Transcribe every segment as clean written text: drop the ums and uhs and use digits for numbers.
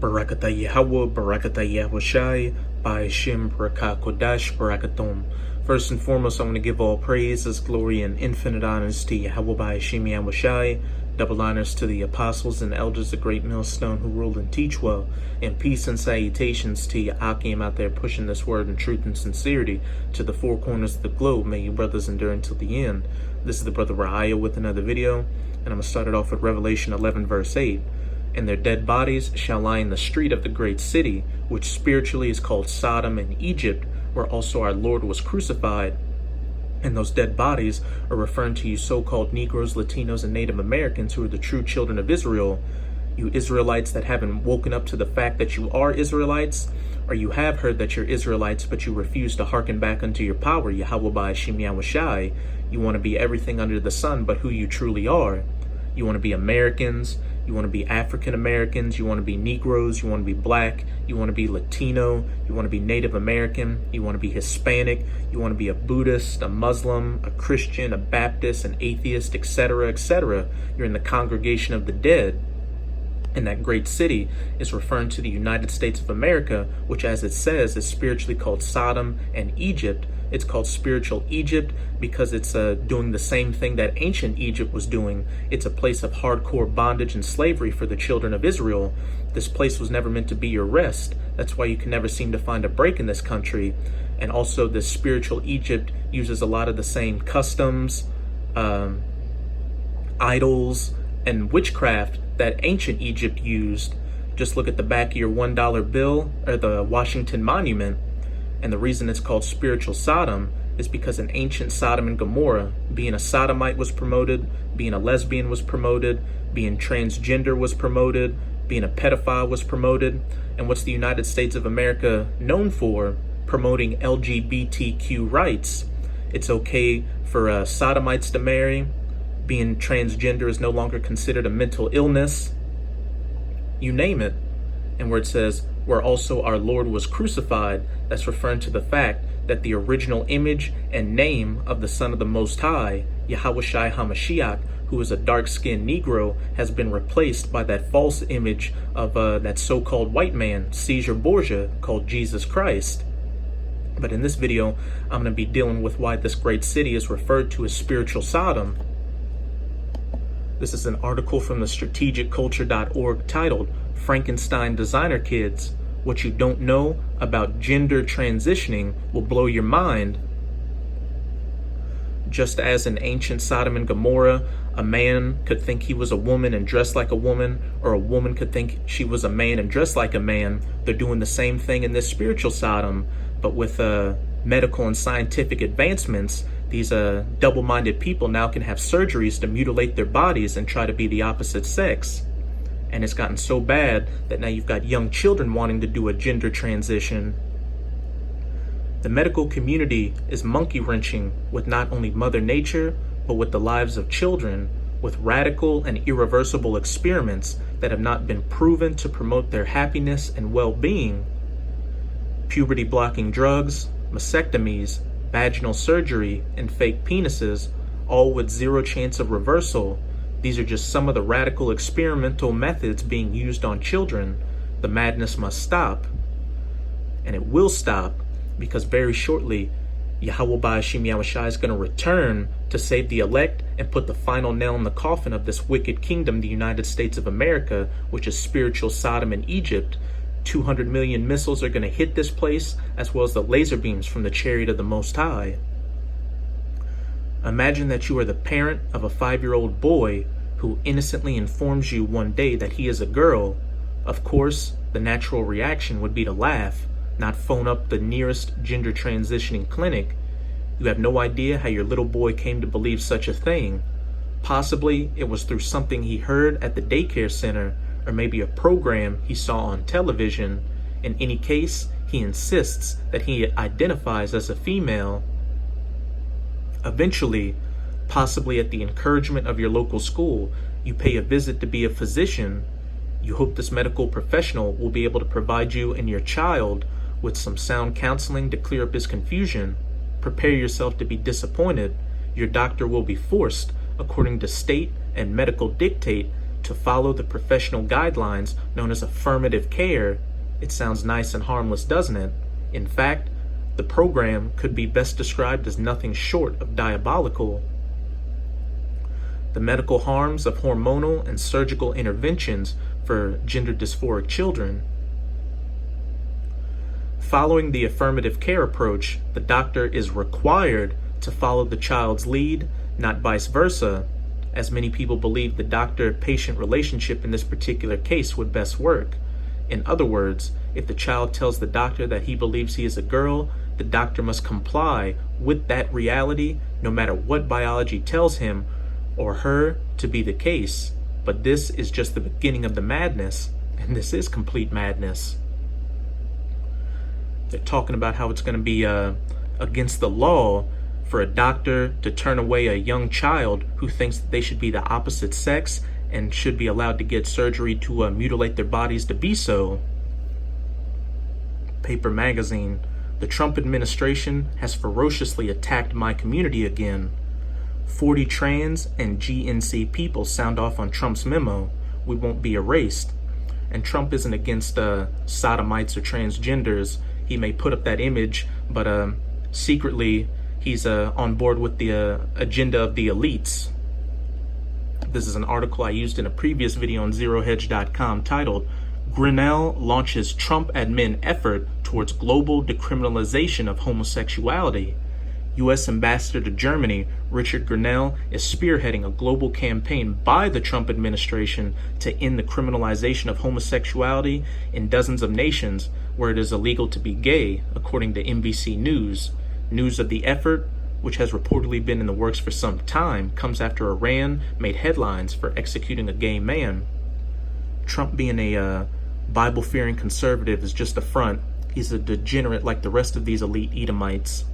Barakata Yahweh, Barakata Yahushai, Ba'ashim, Barakah Kodash, Barakatum. First and foremost, I want to give all praises, glory, and infinite honors to Yahweh Ba'ashim Yahushai, double honors to the apostles and elders, the great millstone who rule and teach well, and peace and salutations to Akim out there pushing this word in truth and sincerity to the four corners of the globe. May you brothers endure until the end. This is the brother Raya with another video, and I'm going to start it off with Revelation 11 verse 8. And their dead bodies shall lie in the street of the great city, which spiritually is called Sodom and Egypt, where also our Lord was crucified. And those dead bodies are referring to you so-called Negroes, Latinos, and Native Americans who are the true children of Israel. You Israelites that haven't woken up to the fact that you are Israelites, or you have heard that you're Israelites, but you refuse to hearken back unto your power, Yahweh Ba'ashim Yahushai. You want to be everything under the sun but who you truly are. You want to be Americans, you want to be African Americans, you want to be Negroes, you want to be black, you want to be Latino, you want to be Native American, you want to be Hispanic, you want to be a Buddhist, a Muslim, a Christian, a Baptist, an atheist, etc., etc. You're in the congregation of the dead. And that great city is referring to the United States of America, which, as it says, is spiritually called Sodom and Egypt. It's called spiritual Egypt because it's doing the same thing that ancient Egypt was doing. It's a place of hardcore bondage and slavery for the children of Israel. This place was never meant to be your rest. That's why you can never seem to find a break in this country. And also, this spiritual Egypt uses a lot of the same customs, idols, and witchcraft that ancient Egypt used. Just look at the back of your $1 bill or the Washington Monument. And the reason it's called spiritual Sodom is because in ancient Sodom and Gomorrah, being a sodomite was promoted, being a lesbian was promoted, being transgender was promoted, being a pedophile was promoted. And what's the United States of America known for? Promoting LGBTQ rights. It's okay for sodomites to marry. Being transgender is no longer considered a mental illness. You name it. And where it says, where also our Lord was crucified, that's referring to the fact that the original image and name of the Son of the Most High, Yahushai HaMashiach, who is a dark-skinned Negro, has been replaced by that false image of that so-called white man, Caesar Borgia, called Jesus Christ. But in this video, I'm going to be dealing with why this great city is referred to as spiritual Sodom. This is an article from the strategicculture.org titled, Frankenstein Designer Kids, What You Don't Know About Gender Transitioning Will Blow Your Mind. Just as in ancient Sodom and Gomorrah, a man could think he was a woman and dress like a woman, or a woman could think she was a man and dress like a man, they're doing the same thing in this spiritual Sodom, but with medical and scientific advancements. These double-minded people now can have surgeries to mutilate their bodies and try to be the opposite sex. And it's gotten so bad that now you've got young children wanting to do a gender transition. The medical community is monkey-wrenching with not only Mother Nature, but with the lives of children, with radical and irreversible experiments that have not been proven to promote their happiness and well-being. Puberty-blocking drugs, mastectomies, vaginal surgery, and fake penises, all with zero chance of reversal. These are just some of the radical experimental methods being used on children. The madness must stop. And it will stop because very shortly, Yahweh Ba'ashim Yahushai is going to return to save the elect and put the final nail in the coffin of this wicked kingdom, the United States of America, which is spiritual Sodom and Egypt. 200 million missiles are going to hit this place, as well as the laser beams from the chariot of the Most High. Imagine that you are the parent of a 5-year-old boy who innocently informs you one day that he is a girl. Of course, the natural reaction would be to laugh, not phone up the nearest gender transitioning clinic. You have no idea how your little boy came to believe such a thing. Possibly it was through something he heard at the daycare center, or maybe a program he saw on television. In any case, he insists that he identifies as a female. Eventually, possibly at the encouragement of your local school, you pay a visit to be a physician. You hope this medical professional will be able to provide you and your child with some sound counseling to clear up his confusion. Prepare yourself to be disappointed. Your doctor will be forced, according to state and medical dictate, to follow the professional guidelines known as affirmative care, it sounds nice and harmless, doesn't it? In fact, the program could be best described as nothing short of diabolical. The medical harms of hormonal and surgical interventions for gender dysphoric children. Following the affirmative care approach, the doctor is required to follow the child's lead, not vice versa, as many people believe the doctor-patient relationship in this particular case would best work. In other words, if the child tells the doctor that he believes he is a girl, the doctor must comply with that reality, no matter what biology tells him or her to be the case. But this is just the beginning of the madness, and this is complete madness. They're talking about how it's going to be against the law for a doctor to turn away a young child who thinks that they should be the opposite sex and should be allowed to get surgery to mutilate their bodies to be so. Paper Magazine. The Trump administration has ferociously attacked my community again. 40 trans and GNC people sound off on Trump's memo. We won't be erased. And Trump isn't against sodomites or transgenders. He may put up that image, but secretly he's on board with the agenda of the elites. This is an article I used in a previous video on ZeroHedge.com titled, Grinnell Launches Trump Admin Effort Towards Global Decriminalization of Homosexuality. U.S. Ambassador to Germany, Richard Grinnell, is spearheading a global campaign by the Trump administration to end the criminalization of homosexuality in dozens of nations where it is illegal to be gay, according to NBC News. News of the effort, which has reportedly been in the works for some time, comes after Iran made headlines for executing a gay man. Trump being a Bible-fearing conservative is just a front. He's a degenerate like the rest of these elite Edomites.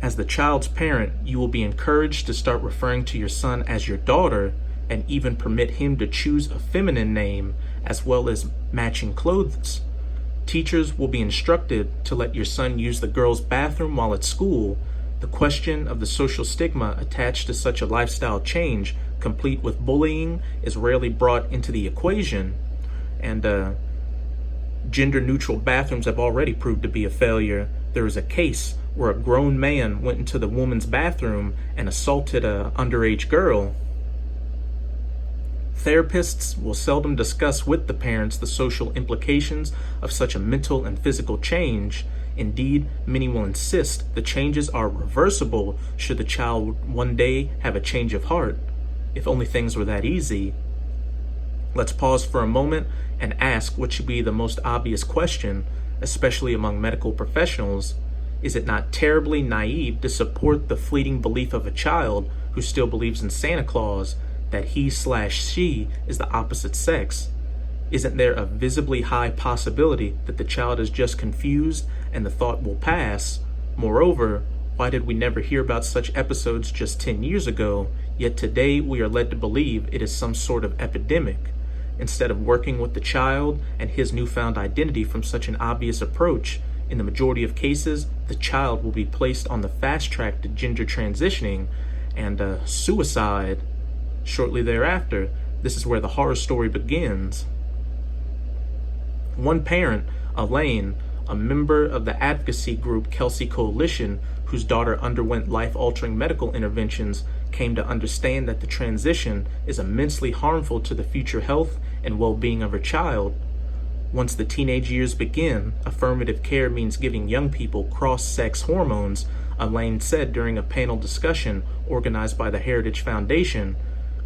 As the child's parent, you will be encouraged to start referring to your son as your daughter and even permit him to choose a feminine name as well as matching clothes. Teachers will be instructed to let your son use the girls' bathroom while at school. The question of the social stigma attached to such a lifestyle change, complete with bullying, is rarely brought into the equation. And gender-neutral bathrooms have already proved to be a failure. There is a case where a grown man went into the woman's bathroom and assaulted an underage girl. Therapists will seldom discuss with the parents the social implications of such a mental and physical change. Indeed, many will insist the changes are reversible should the child one day have a change of heart. If only things were that easy. Let's pause for a moment and ask what should be the most obvious question, especially among medical professionals. Is it not terribly naive to support the fleeting belief of a child who still believes in Santa Claus that he/she is the opposite sex? Isn't there a visibly high possibility that the child is just confused and the thought will pass? Moreover, why did we never hear about such episodes just 10 years ago, yet today we are led to believe it is some sort of epidemic? Instead of working with the child and his newfound identity from such an obvious approach, in the majority of cases, the child will be placed on the fast track to gender transitioning and suicide shortly thereafter. This is where the horror story begins. One parent, Elaine, a member of the advocacy group Kelsey Coalition, whose daughter underwent life-altering medical interventions, came to understand that the transition is immensely harmful to the future health and well-being of her child. Once the teenage years begin, affirmative care means giving young people cross-sex hormones, Elaine said during a panel discussion organized by the Heritage Foundation.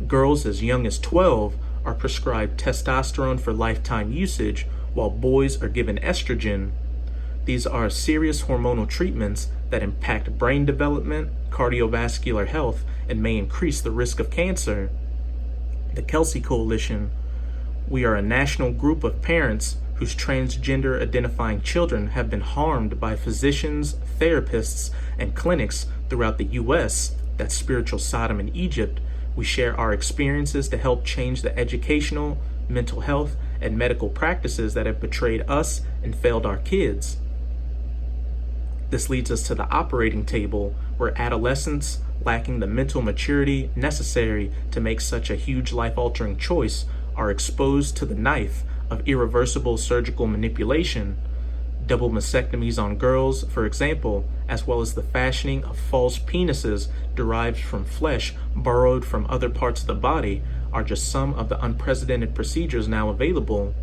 Girls as young as 12 are prescribed testosterone for lifetime usage, while boys are given estrogen. These are serious hormonal treatments that impact brain development, cardiovascular health, and may increase the risk of cancer. The Kelsey Coalition. We are a national group of parents whose transgender identifying children have been harmed by physicians, therapists, and clinics throughout the U.S. That's spiritual Sodom and Egypt. We share our experiences to help change the educational, mental health, and medical practices that have betrayed us and failed our kids. This leads us to the operating table, where adolescents, lacking the mental maturity necessary to make such a huge life-altering choice are exposed to the knife of irreversible surgical manipulation, double mastectomies on girls, for example, as well as the fashioning of false penises derived from flesh borrowed from other parts of the body, are just some of the unprecedented procedures now available.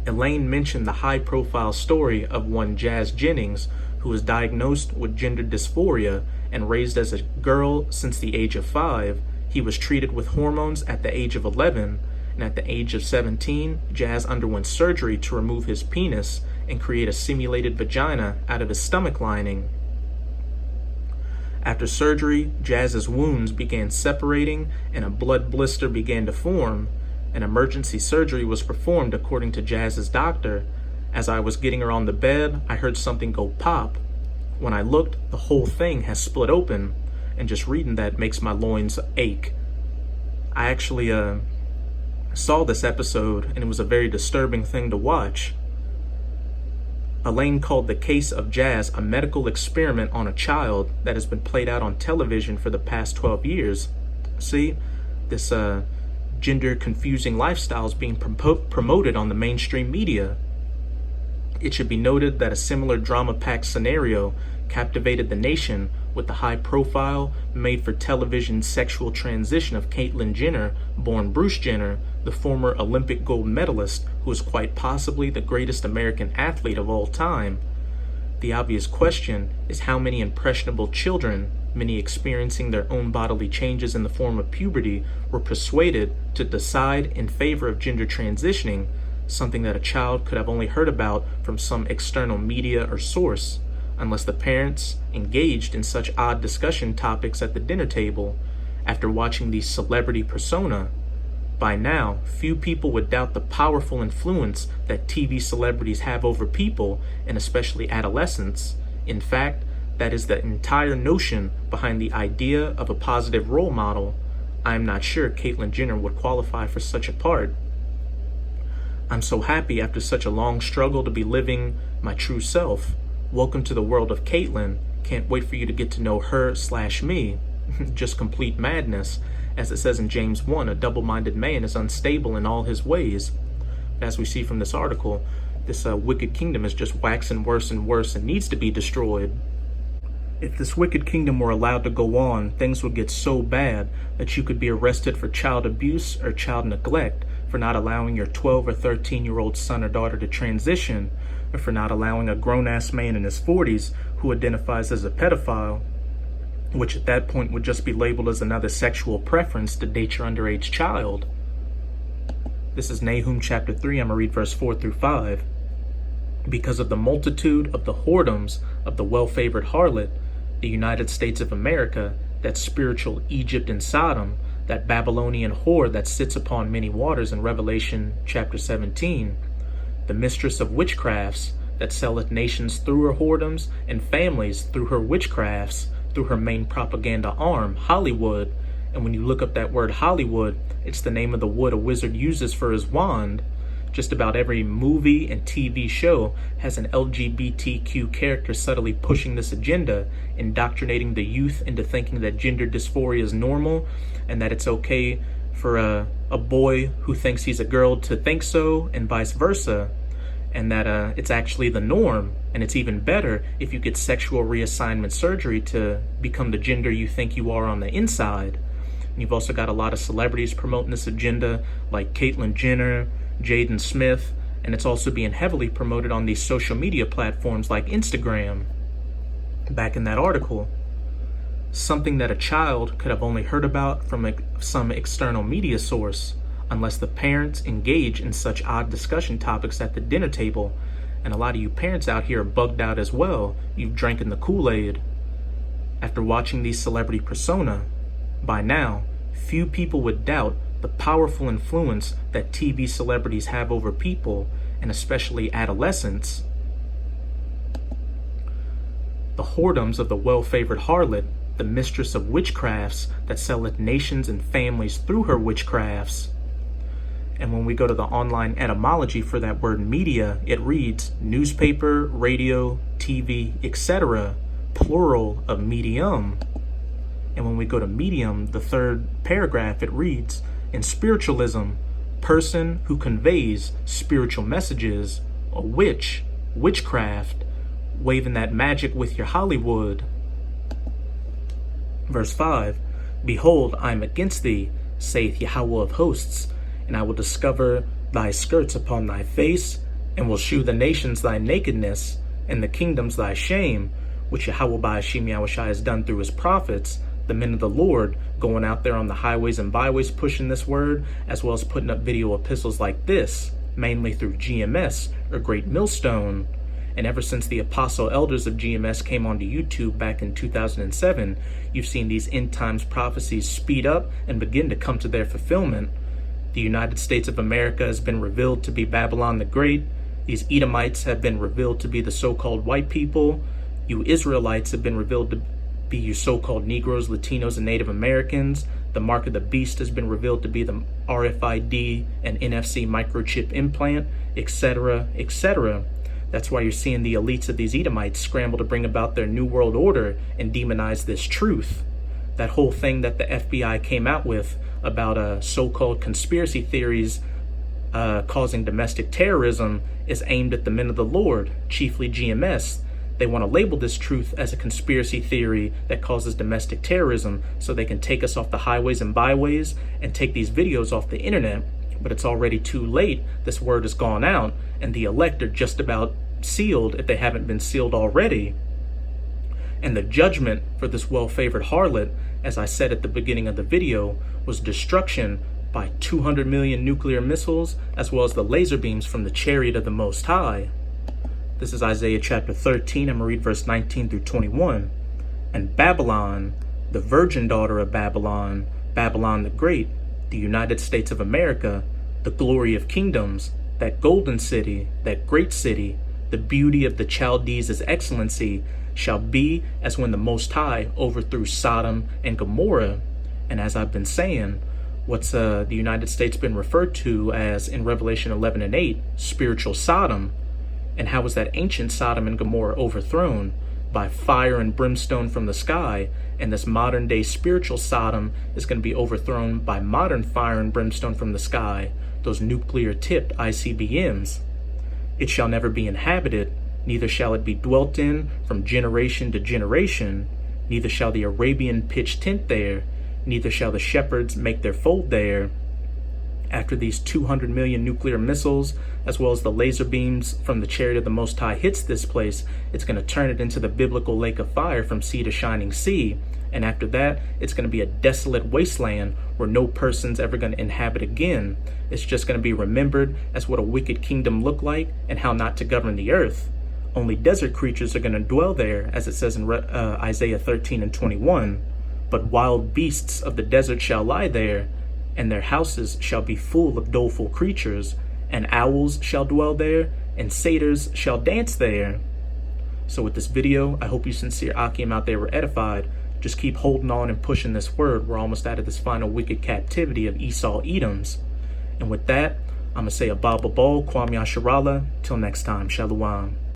Elaine mentioned the high-profile story of one Jazz Jennings, who was diagnosed with gender dysphoria and raised as a girl since the age of 5. He was treated with hormones at the age of 11, and at the age of 17, Jazz underwent surgery to remove his penis and create a simulated vagina out of his stomach lining. After surgery, Jazz's wounds began separating and a blood blister began to form. An emergency surgery was performed according to Jazz's doctor. As I was getting her on the bed, I heard something go pop. When I looked, the whole thing has split open, and just reading that makes my loins ache. I actually saw this episode, and it was a very disturbing thing to watch. Elaine called the case of Jazz a medical experiment on a child that has been played out on television for the past 12 years. See, this gender-confusing lifestyle is being promoted on the mainstream media. It should be noted that a similar drama-packed scenario captivated the nation with the high-profile, made-for-television sexual transition of Caitlyn Jenner, born Bruce Jenner, the former Olympic gold medalist who is quite possibly the greatest American athlete of all time. The obvious question is how many impressionable children, many experiencing their own bodily changes in the form of puberty, were persuaded to decide in favor of gender transitioning, something that a child could have only heard about from some external media or source, unless the parents engaged in such odd discussion topics at the dinner table after watching these celebrity persona. By now, few people would doubt the powerful influence that TV celebrities have over people, and especially adolescents. In fact, that is the entire notion behind the idea of a positive role model. I am not sure Caitlyn Jenner would qualify for such a part. I'm so happy after such a long struggle to be living my true self. Welcome to the world of Caitlyn. Can't wait for you to get to know her/me. Just complete madness. As it says in James 1, a double-minded man is unstable in all his ways. As we see from this article, this wicked kingdom is just waxing worse and worse and needs to be destroyed. If this wicked kingdom were allowed to go on, things would get so bad that you could be arrested for child abuse or child neglect, for not allowing your 12 or 13-year-old son or daughter to transition, or for not allowing a grown-ass man in his 40s who identifies as a pedophile, which at that point would just be labeled as another sexual preference to date your underage child. This is Nahum chapter 3, I'm going to read verse 4 through 5. Because of the multitude of the whoredoms of the well-favored harlot, the United States of America, that spiritual Egypt and Sodom, that Babylonian whore that sits upon many waters in Revelation chapter 17, the mistress of witchcrafts, that selleth nations through her whoredoms, and families through her witchcrafts, through her main propaganda arm, Hollywood. And when you look up that word Hollywood, it's the name of the wood a wizard uses for his wand. Just about every movie and TV show has an LGBTQ character subtly pushing this agenda, indoctrinating the youth into thinking that gender dysphoria is normal and that it's okay for a boy who thinks he's a girl to think so, and vice versa. And that it's actually the norm, and it's even better if you get sexual reassignment surgery to become the gender you think you are on the inside. And you've also got a lot of celebrities promoting this agenda, like Caitlyn Jenner, Jaden Smith, and it's also being heavily promoted on these social media platforms like Instagram. Back in that article, something that a child could have only heard about from some external media source, unless the parents engage in such odd discussion topics at the dinner table. And a lot of you parents out here are bugged out as well. You've drank the Kool-Aid. After watching these celebrity persona, by now, few people would doubt the powerful influence that TV celebrities have over people, and especially adolescents. The whoredoms of the well-favored harlot, the mistress of witchcrafts, that selleth nations and families through her witchcrafts. And when we go to the online etymology for that word media, it reads newspaper, radio, TV, etc., plural of medium. And when we go to Medium, the third paragraph, it reads, in spiritualism, person who conveys spiritual messages, a witch, witchcraft, waving that magic with your Hollywood. Verse 5, behold, I am against thee, saith Yahweh of hosts, and I will discover thy skirts upon thy face, and will shew the nations thy nakedness, and the kingdoms thy shame, which Yahweh by Hashem Yahushai has done through his prophets, the men of the Lord, going out there on the highways and byways pushing this word, as well as putting up video epistles like this, mainly through GMS, or Great Millstone. And ever since the apostle elders of GMS came onto YouTube back in 2007, you've seen these end times prophecies speed up and begin to come to their fulfillment. The United States of America has been revealed to be Babylon the Great. These Edomites have been revealed to be the so-called white people. You Israelites have been revealed to be you so-called Negroes, Latinos, and Native Americans. The mark of the beast has been revealed to be the RFID and NFC microchip implant, etc., etc. That's why you're seeing the elites of these Edomites scramble to bring about their New World Order and demonize this truth. That whole thing that the FBI came out with about so-called conspiracy theories causing domestic terrorism is aimed at the men of the Lord, chiefly GMS. They want to label this truth as a conspiracy theory that causes domestic terrorism so they can take us off the highways and byways and take these videos off the internet. But it's already too late. This word has gone out, and the elect are just about sealed if they haven't been sealed already. And the judgment for this well-favored harlot, as I said at the beginning of the video, was destruction by 200 million nuclear missiles, as well as the laser beams from the chariot of the Most High. This is Isaiah chapter 13. I'm going to read verse 19 through 21. And Babylon, the virgin daughter of Babylon, Babylon the Great, the United States of America, the glory of kingdoms, that golden city, that great city, the beauty of the Chaldees' excellency, shall be as when the Most High overthrew Sodom and Gomorrah. And as I've been saying, what's the United States been referred to as in Revelation 11 and 8, spiritual Sodom. And how was that ancient Sodom and Gomorrah overthrown? By fire and brimstone from the sky. And this modern day spiritual Sodom is going to be overthrown by modern fire and brimstone from the sky, those nuclear tipped ICBMs. It shall never be inhabited, neither shall it be dwelt in from generation to generation, neither shall the Arabian pitch tent there, neither shall the shepherds make their fold there. After these 200 million nuclear missiles, as well as the laser beams from the chariot of the Most High hits this place, it's going to turn it into the biblical lake of fire from sea to shining sea. And after that, it's going to be a desolate wasteland where no person's ever going to inhabit again. It's just going to be remembered as what a wicked kingdom looked like and how not to govern the earth. Only desert creatures are going to dwell there, as it says in Isaiah 13 and 21. But wild beasts of the desert shall lie there, and their houses shall be full of doleful creatures, and owls shall dwell there, and satyrs shall dance there. So with this video, I hope you sincere Akim out there were edified. Just keep holding on and pushing this word. We're almost out of this final wicked captivity of Esau Edoms. And with that, I'm going to say a Baba Bol, Kwam Yasharala. Till next time, Shalom.